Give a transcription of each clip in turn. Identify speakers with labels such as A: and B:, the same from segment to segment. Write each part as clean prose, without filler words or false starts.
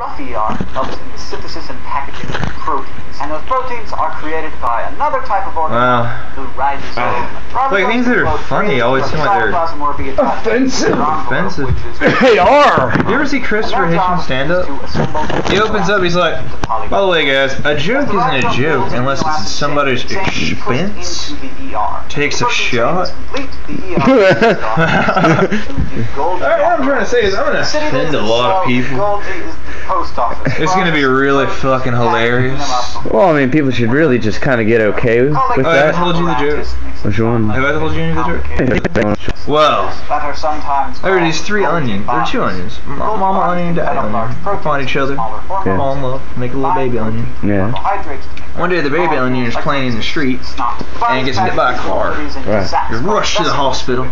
A: Rough ER helps in the synthesis and packaging of proteins, and those proteins are created by another type of organism, the ribosome.
B: Like, things that are funny always seem like they're
C: offensive.
B: They are! You ever see Christopher Hitchens stand up? He opens up, he's like, by the way guys, a joke isn't a joke unless it's at somebody's expense. Takes a shot. What I'm trying to say is I'm going to offend a lot of people. It's going to be really fucking hilarious.
C: Well, I mean, people should really just kind of get okay with that.
B: Have I told you the joke?
C: Which one?
B: Have I told you any of the joke? Well, there are these 3 onions. There are 2 onions. Mama onion, daddy onion. Find each other, fall in love, make a little baby onion.
C: Yeah.
B: One day the baby onion is playing in the street and gets hit by a car.
C: Right.
B: You're rushed to the hospital.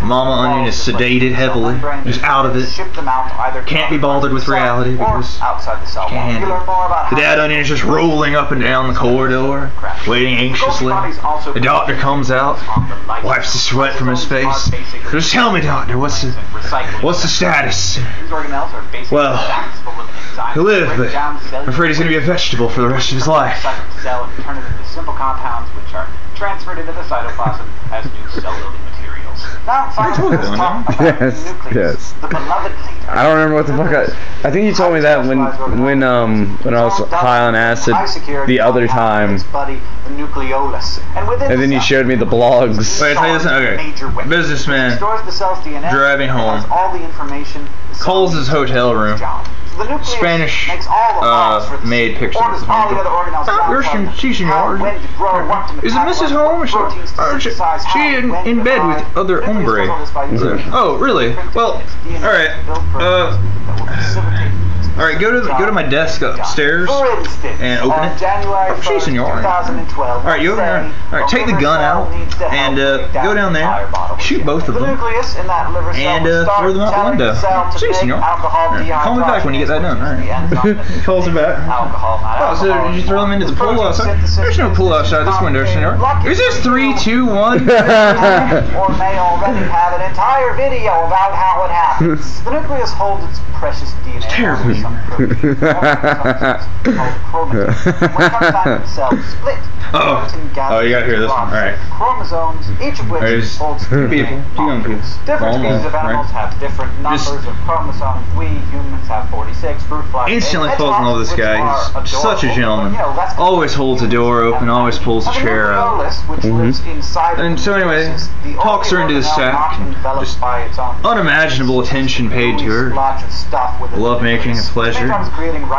B: Mama onion is sedated heavily, just out of it. Can't be bothered with reality because she can't handle it. The dad onion is just rolling up and down the corridor, waiting anxiously. The doctor comes out, wipes the sweat from his face. Just tell me, doctor, what's the status? Well, he'll live, but I'm afraid he's going to be a vegetable for the rest of his life.
A: Simple compounds which are transferred into the cytoplasm as new cell building materials. Now, finally, let's talk about the nucleus, the beloved leader.
C: I don't remember what the fuck I think you told me that when I was high on acid the other time. And then you showed me the blogs.
B: Wait, I'll tell you this. Okay. Businessman driving home. Calls his hotel room. Spanish maid picks up the phone. Si, senor. Is it Mrs. Holmes? She in bed with other hombre. Oh, really? Well, alright. Alright, go to my desk upstairs and open it. Si, senor. Alright, you open it. Alright, take the gun out and go down there, shoot both of them, and throw them out the window. Si, senor. Call me back when you get that done. Alright. He calls her back. Oh, so did you throw them into the pool outside? There's no pool outside this window, senor. Is this 3, 2, 1?
A: Or may already have an entire video about how it happens. The nucleus holds its precious DNA.
B: It's terrible.
A: When it comes time to cells split.
B: Oh, you gotta hear this one. Alright.
A: Chromosomes, each of which holds
B: two people, 2 young people.
A: Different species of animals have different numbers of chromosomes. We humans have 46. Fruit flies.
B: Instantly falls in love with this guy. He's such a gentleman. Always holds the door open. Always pulls the chair out. And so anyway, talks her into the sack. Just unimaginable attention paid to her. Love making a pleasure.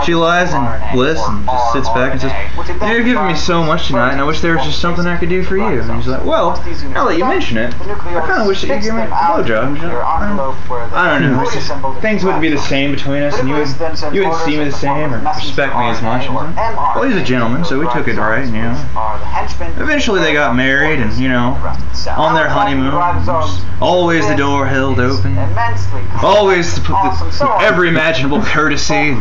B: She lies in bliss and just sits back and says, "You're giving me so much tonight, and I wish there was just something I could do for you." And he's like, "Well, now that you mention it, I kind of wish that you'd give me a blowjob." I don't know. Things wouldn't be the same between us, and you wouldn't see me the same or respect me as much. Well, he's a gentleman, so we took it right, you know. Eventually they got married, and, you know, on their honeymoon, always the door held open. Always every imaginable courtesy,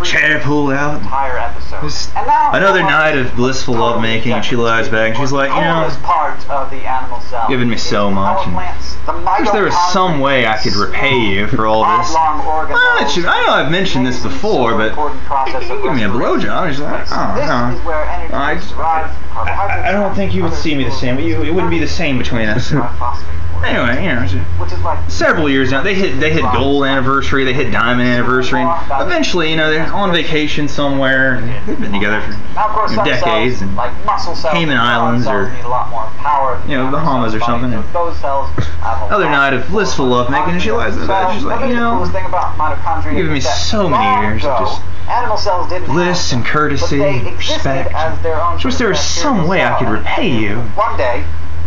B: chair pulled out. Another night of blissful lovemaking, and she lies back and she's like, you know, giving me so much. And I wish there was some way I could repay you for all this. I know I've mentioned this before, but you give me a blowjob. She's like, oh, no. I don't think you would see me the same. It wouldn't be the same between us. Anyway, you know, several years now, they hit gold anniversary, they hit diamond anniversary, and eventually, you know, they're on vacation somewhere, and they've been together for decades, and Cayman Islands, or, you know, Bahamas or something. And another night of blissful lovemaking, and she lies in bed, she's like, you know, you've given me so many years of just bliss and courtesy, respect. I wish there was some way I could repay you.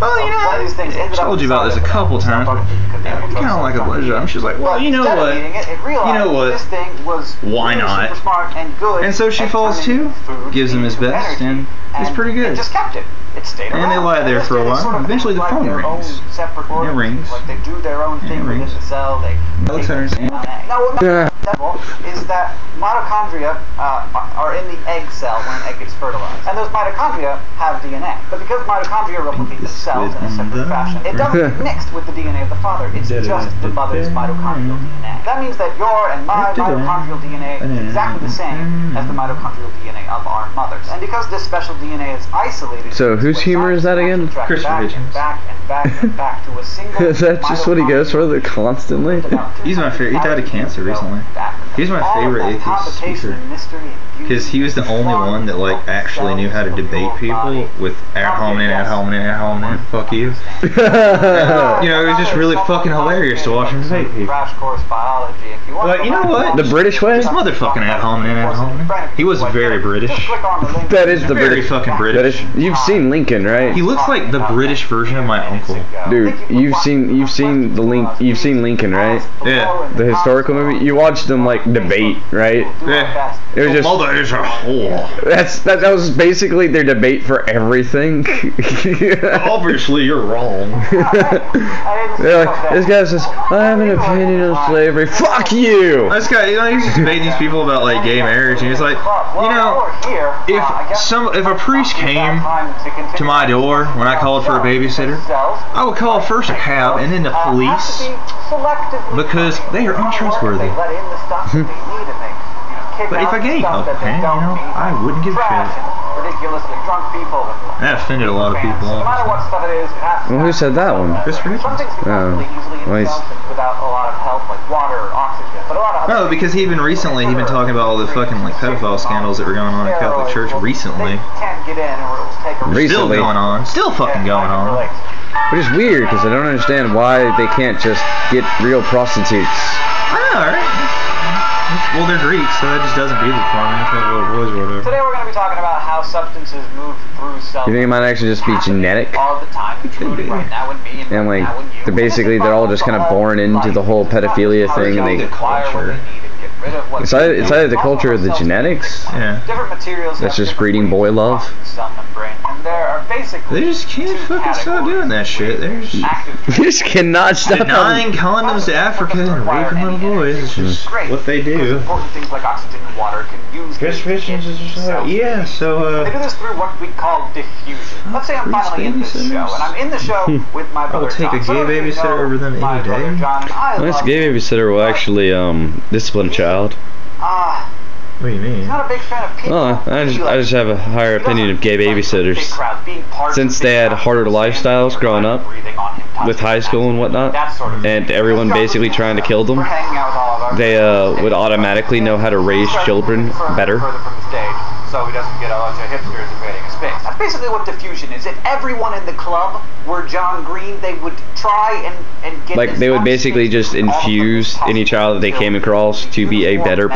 B: Well, you know, I told you about this a couple times, but kind of like a blowjob. She's like, well, you know what? Why not? And so she falls to, gives him his best, and it's pretty good. And they lie there for a while, and eventually the phone rings. It rings. And it rings. Looks at her and
A: is that mitochondria are in the egg cell when an egg gets fertilized. And those mitochondria have DNA. But because mitochondria replicate the cells in a separate fashion. It doesn't mix with the DNA of the father. It's just the mother's mitochondrial DNA. That means that your and my mitochondrial DNA is exactly the same as the mitochondrial DNA of our mothers. And because this special DNA is isolated...
C: So whose humor is that again?
B: Christopher Hitchens.
A: Back to a single
C: Is that just what he goes for constantly?
B: He's my favorite. He died of cancer recently. He's my favorite atheist speaker. Because he was the only one that like actually knew how to debate people with ad hominem, fuck you. You know, it was just really fucking hilarious to watch him debate people. But you know what?
C: The British way?
B: This motherfucking ad hominem. He was very British.
C: That is the
B: very
C: British.
B: fucking British.
C: You've seen Lincoln, right?
B: He looks like the British version of my uncle.
C: Dude, you've seen Lincoln, right?
B: Yeah.
C: The historical movie. You watched them like debate, right?
B: Yeah.
C: It was just
B: mother is a whore.
C: that was basically their debate for everything.
B: Obviously, you're wrong.
C: They're like, this guy says, I have an opinion on slavery. Fuck you!
B: This guy, you know, he's just debating these people about like gay marriage, and he's like, you know, if a priest came to my door when I called for a babysitter, I would call first a cab and then the police because they are untrustworthy. But if a gay couple came, you know, I wouldn't give a shit.
A: Ridiculously drunk people.
B: That offended a lot of people.
A: No matter what stuff it is, it has to.
C: Well, who said that one?
B: Christopher Hitchens.
A: Without a lot of help, like water or oxygen. But a lot of
B: no, because he'd been talking about all the fucking like pedophile scandals that were going on in Catholic Church recently.
A: Can't get in or it'll take a
B: Still going on. Still fucking going on.
C: Which is weird because I don't understand why they can't just get real prostitutes.
B: I know, right? Well, they're Greek, so that just doesn't be the farming. Little boys or whatever.
A: Today we're going to be talking about how substances move through cells.
C: You think it might actually just be genetic?
A: All the time.
B: It could be.
A: Right now in me
C: and like, they're all just kind of born into the whole pedophilia thing, and they. It's either the culture or the genetics.
B: Yeah.
A: Different materials.
C: That's just breeding boy love.
B: They just can't fucking stop doing that shit.
C: You just cannot stop
B: denying condoms to Africa and raping little boys. It's just what they do.
A: Important things like oxygen and water can use.
B: Yeah, so
A: they do this through what we call diffusion. Let's say I'm finally in this show, and I'm in the show with my brother.
B: I'll take a gay babysitter over them any day.
C: This gay babysitter will actually discipline a child.
B: What do you mean?
A: Not a big fan of people.
C: Oh, I just have a higher opinion of gay babysitters. Since they had harder lifestyles growing up, with high school and whatnot, and everyone basically trying to kill them, they would automatically know how to raise children better.
A: So he doesn't get a bunch of hipsters invading his space. That's basically what diffusion is. If everyone in the club were John Green, they would try and get
C: like they would basically just infuse any child that they came across to be a better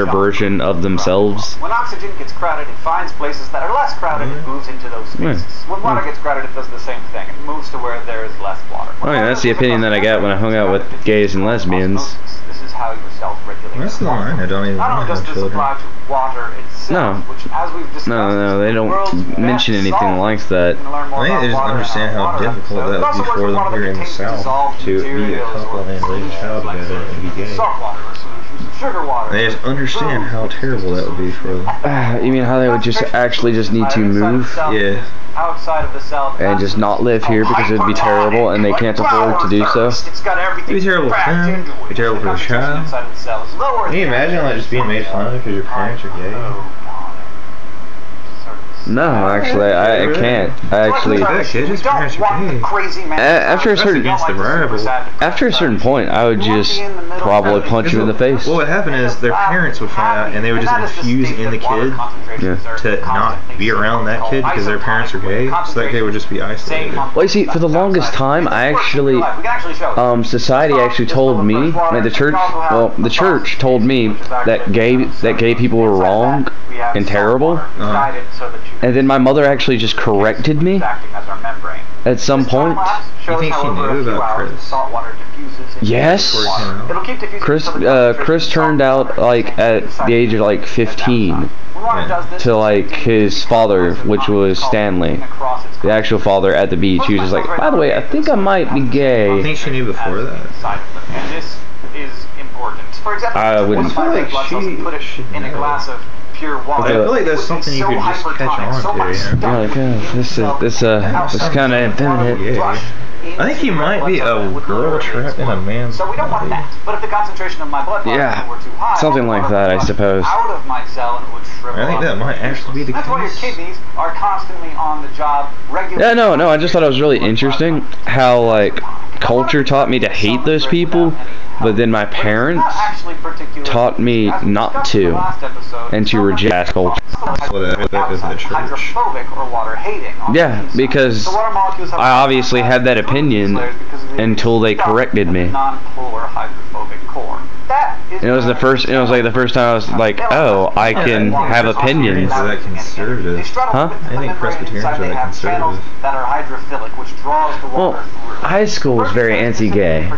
C: version of themselves.
A: When oxygen gets crowded, it finds places that are less crowded and moves into those spaces. When water gets crowded, it does the same thing. It moves to where there is less water.
C: Oh yeah, that's the opinion that I got when I hung out with gays and lesbians.
A: This is how you self-regulate.
B: That's the line. I don't even want to have children.
A: Water itself,
C: no.
A: Which, as we've discussed,
C: no, they don't mention anything like that.
B: I think they just understand how difficult that would be for them here in the South to be a couple and raise a child together and be gay. They just understand how terrible that would be for them.
C: You mean how they would just actually just need to move?
B: Yeah.
A: Outside of the cell
C: and just not live here because it would be terrible and they can't afford to do so.
B: It'd be terrible for them. It'd be terrible for the child. Can you imagine like just being made fun of because your parents are gay?
C: No, actually, I can't. I actually, after a certain point, I would just probably punch you in the face.
B: What would happen is their parents would find out, and they would just infuse in the kid to not be around that kid because their parents are gay, so that kid would just be isolated.
C: Well, you see, for the longest time, I actually, society actually told me, like the church told me that gay people were wrong and terrible. And then my mother actually just corrected me at some point.
B: You think she knew about Chris?
C: Yes. Chris turned out like at the age of like 15 to like his father, which was Stanley, the actual father at the beach. He was just like, by the way, I think I might be gay.
B: I think she knew before that.
A: And this is important. For example,
C: I wouldn't.
A: put it in a glass of pure water.
B: I feel like that's something you could just catch on to, you know?
C: Like, this kind of effeminate.
B: I think he might be a girl trapped in a man's
A: So we don't want that. But if the concentration of my blood were too high,
C: something like that, I suppose.
A: Out of my cell and it would shrivel
B: I think that might actually be the case.
A: That's why your kidneys are constantly on the job.
C: Yeah, no, I just thought it was really interesting how, like, culture taught me to hate those people, but then my parents taught me not to, and to reject culture. Yeah, because I obviously had that opinion until they corrected me. It was the first time I was like, oh, I can have opinions.
B: Are that conservative?
C: Huh?
B: I think Presbyterians are that conservative.
C: Well, high school was very anti-gay.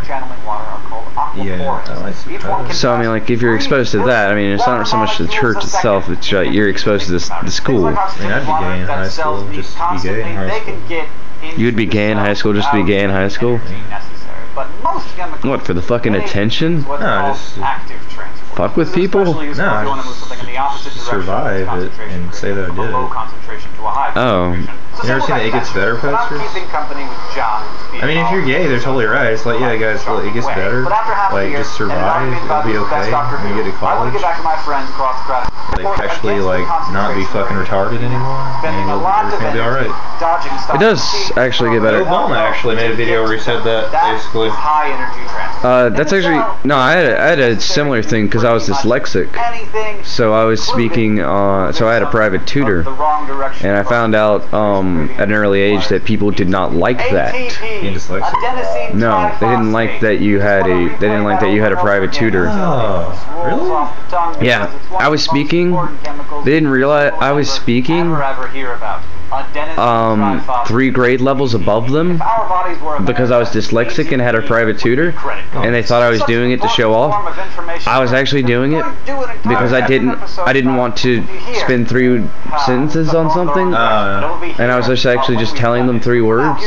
B: Yeah, I suppose.
C: So I mean, like, if you're exposed to that, I mean, it's not so much the church itself; it's you're exposed to the school.
B: I mean, I'd be gay in high school just to be gay in high school.
C: You'd be gay in high school just to be gay in high school? What, for the fucking attention?
B: No, just
C: fuck with people?
B: No, just survive it and say that I did it.
C: Oh.
B: You never seen the It Gets Better posters? I mean, if you're gay, they're totally right. It's like, yeah, guys, well, it gets better. Like, just survive. It'll be okay when you get to college. Like, actually, like, not be fucking retarded anymore. And everything will be alright.
C: It does actually get better.
B: Obama actually made a video where he said that, basically.
C: That's actually, no, I had a similar thing because I was dyslexic. So I was speaking, so I had a private tutor. And I found out at an early age that people did not like that.
B: Being dyslexic?
C: No, they didn't like that you had a private tutor.
B: Oh, really?
C: Yeah, I was speaking. They didn't realize I was speaking 3 grade levels above them because I was dyslexic and had a private tutor, and they thought I was doing it to show off. I was actually doing it because I didn't want to spend 3 sentences on something, and I was just actually just telling them 3 words.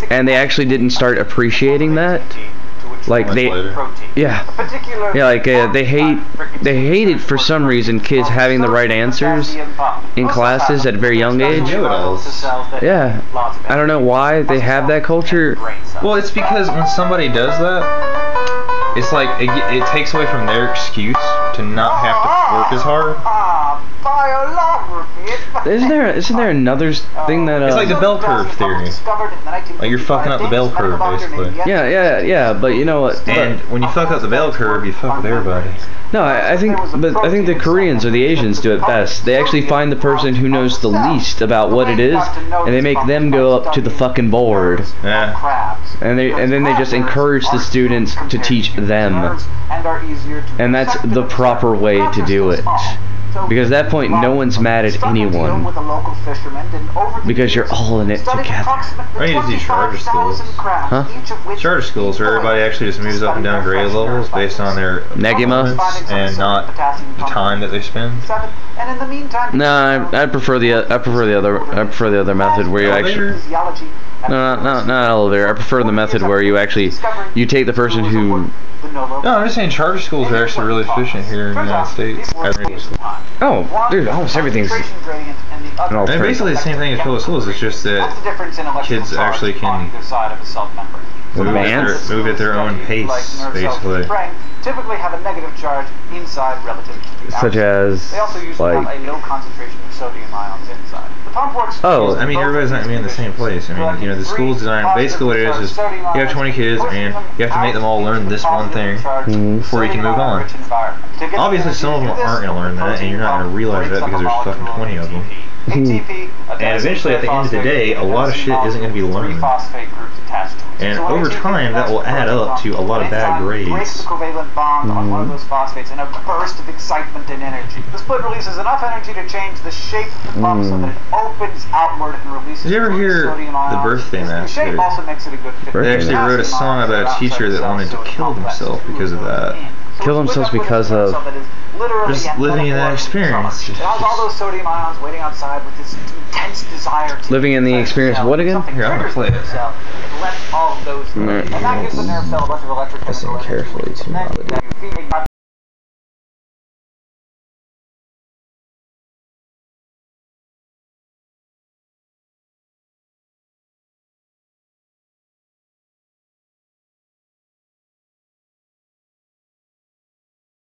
C: And they actually didn't start appreciating that. Like they hate it for some reason, kids having the right answers in classes at a very young age. Yeah, I don't know why they have that culture.
B: Well, it's because when somebody does that, it's like it takes away from their excuse to not have to work as hard.
C: Isn't there another thing that
B: it's like the bell curve theory. Like you're fucking up the bell curve, basically.
C: Yeah, but you know what?
B: And when you fuck up the bell curve, you fuck with everybody.
C: No, I think the Koreans or the Asians do it best. They actually find the person who knows the least about what it is, and they make them go up to the fucking board.
B: Yeah.
C: And then they just encourage the students to teach them. And that's the proper way to do it. Because at that point, no one's mad at anyone. Because you're all in it together.
B: I need to do charter schools.
C: Huh?
B: Charter schools where everybody actually just moves up and down grade levels based on their
C: Negima
B: and not the time that they spend.
C: No, I prefer the other method where you actually. No, not elevator. I prefer the method where you take the person who.
B: No, I'm just saying charter schools are actually really efficient here in the United States.
C: Oh, dude, almost everything's.
B: And basically the same thing as public schools. It's just that kids actually can move at their own pace, basically.
A: Typically have a negative charge inside relative to the
C: such as
A: they also usually have a low concentration of sodium ions inside. The pump works.
B: Oh, I mean everybody's not gonna be in the same place. I mean, you know, the school's designed basically what it is you have 20 kids and you have to make them all learn this one thing before you can move on. Obviously some of them aren't gonna learn that and you're not gonna realize that because there's fucking 20 of them. And eventually at the end of the day, a lot of shit isn't gonna be learned. And over time, that will add up to a lot of bad grades.
A: On one of those phosphates in a burst of excitement and energy. The split releases enough energy to change the shape of the pump so that it opens outward and releases.
B: Did you ever hear the birthday massacre? They actually wrote a song about a teacher that wanted to kill himself because of that.
C: Kill themselves because of
B: just living in that experience.
A: All those sodium ions waiting outside with this intense desire to
C: living in the experience of what again?
B: Here, I'm gonna play it.
C: Listen carefully to me.